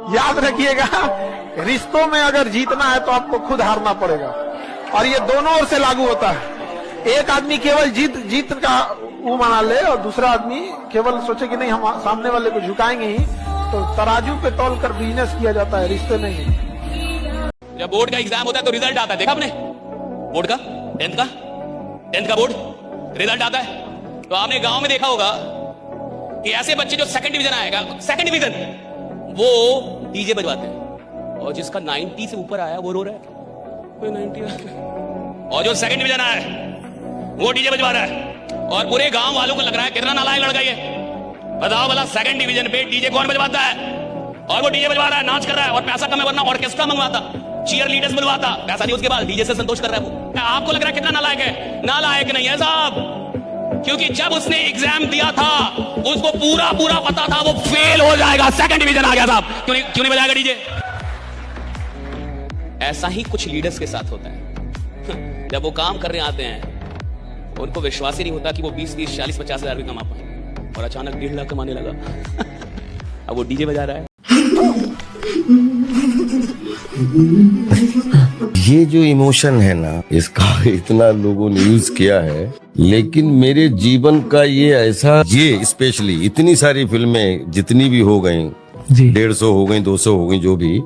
याद रखिएगा, रिश्तों में अगर जीतना है तो आपको खुद हारना पड़ेगा, और ये दोनों ओर से लागू होता है। एक आदमी केवल जीत का वो मना ले और दूसरा आदमी केवल सोचे कि नहीं हम सामने वाले को झुकाएंगे ही, तो तराजू पे तौल कर बिजनेस किया जाता है, रिश्ते नहीं। जब बोर्ड का एग्जाम होता है तो रिजल्ट आता है, देखा आपने बोर्ड का, टेंथ का बोर्ड रिजल्ट आता है, तो आपने गांव में देखा होगा कि ऐसे बच्चे जो सेकंड डिवीजन आएगा, सेकंड डिवीजन, वो डीजे बजवाते हैं, और जिसका 90 से ऊपर आया वो रो रहा है, 90, और जो सेकंड डिवीजन आया वो डीजे बजवा रहा है, और पूरे गांव वालों को लग रहा है कितना नालायक लड़का ये। बताओ भला सेकंड डिवीजन पे डीजे कौन बजवाता है? और वो डीजे बजवा रहा है, नाच कर रहा है, और पैसा कम है, वरना ऑर्केस्ट्रा मंगवाता, चीयर लीडर्स बुलवाता, पैसा नहीं उसके बाद डीजे से संतोष कर रहा है वो। आपको लग रहा है कितना नालायक है? नालायक नहीं है साहब, क्योंकि जब उसने एग्जाम दिया था उसको पूरा पता था वो फेल हो जाएगा, सेकंड डिवीजन आ गया साहब। क्यों नहीं बजाएगा डीजे? ऐसा ही कुछ लीडर्स के साथ होता है। जब वो काम करने आते हैं उनको विश्वास ही नहीं होता कि वो 20, 30, 40, 50 हजार भी कमा पाए, और अचानक 1.5 लाख कमाने लगा। अब वो डीजे बजा रहा है। ये जो इमोशन है ना, इसका इतना लोगों ने यूज किया है, लेकिन मेरे जीवन का ये ऐसा, ये स्पेशली इतनी सारी फिल्में जितनी भी हो गई, 150 हो गई, 200 हो गई, जो भी,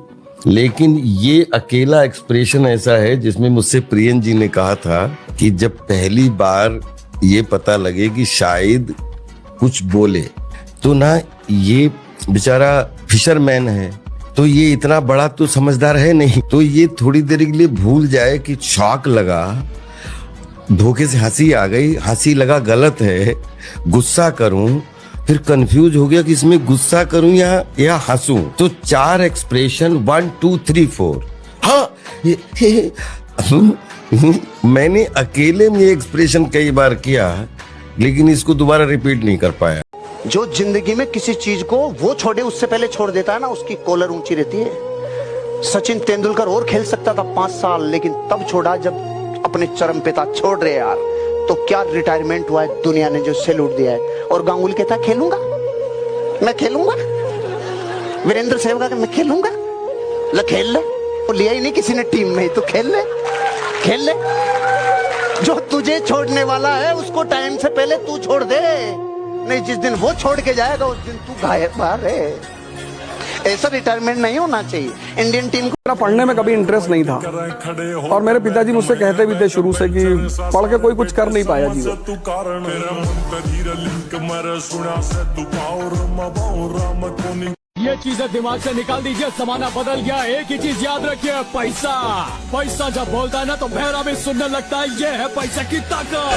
लेकिन ये अकेला एक्सप्रेशन ऐसा है जिसमें मुझसे प्रियन जी ने कहा था कि जब पहली बार ये पता लगे कि शायद कुछ बोले, तो ना ये बेचारा फिशरमैन है, तो ये इतना बड़ा तो समझदार है नहीं, तो ये थोड़ी देर के लिए भूल जाए कि शॉक लगा, धोखे से हंसी आ गई, हंसी लगा गलत है, गुस्सा करूं, फिर कंफ्यूज हो गया कि इसमें गुस्सा करूं या हंसूं, तो 4 एक्सप्रेशन 1, 2, 3, 4। हाँ, मैंने अकेले में ये एक्सप्रेशन कई बार किया, लेकिन इसको दोबारा रिपीट नहीं कर पाया। जो जिंदगी में किसी चीज को वो छोड़े उससे पहले छोड़ देता है ना, उसकी कॉलर ऊंची रहती है। सचिन तेंदुलकर और खेल सकता था 5 साल, लेकिन तब छोड़ा जब अपने चरम पिता छोड़ रहे यार, तो क्या रिटायरमेंट हुआ है, दुनिया ने जो सैल्यूट दिया है। और गांगुली कहता खेलूंगा, मैं खेलूंगा, वीरेंद्र सहवाग का मैं खेलूंगा, ले खेल ले, तो लिया ही नहीं किसी ने टीम में, तो खेल ले, खेल ले। जो तुझे छोड़ने वाला है उसको टाइम से पहले तू छोड़ दे, नहीं जिस दिन वो छोड़ के जाएगा उस दिन तू गायब बाहर है। ऐसा रिटायरमेंट नहीं होना चाहिए इंडियन टीम को। मेरा पढ़ने में कभी इंटरेस्ट नहीं था, और मेरे पिताजी मुझसे कहते भी थे शुरू से कि पढ़ के कोई कुछ कर नहीं पाया जीवन। ये चीजें दिमाग से निकाल दीजिए, जमाना बदल गया। एक ही चीज याद रखिए, पैसा। पैसा जब बोलता है ना तो भैरा भी सुनने लगता है। ये है पैसा की ताकत।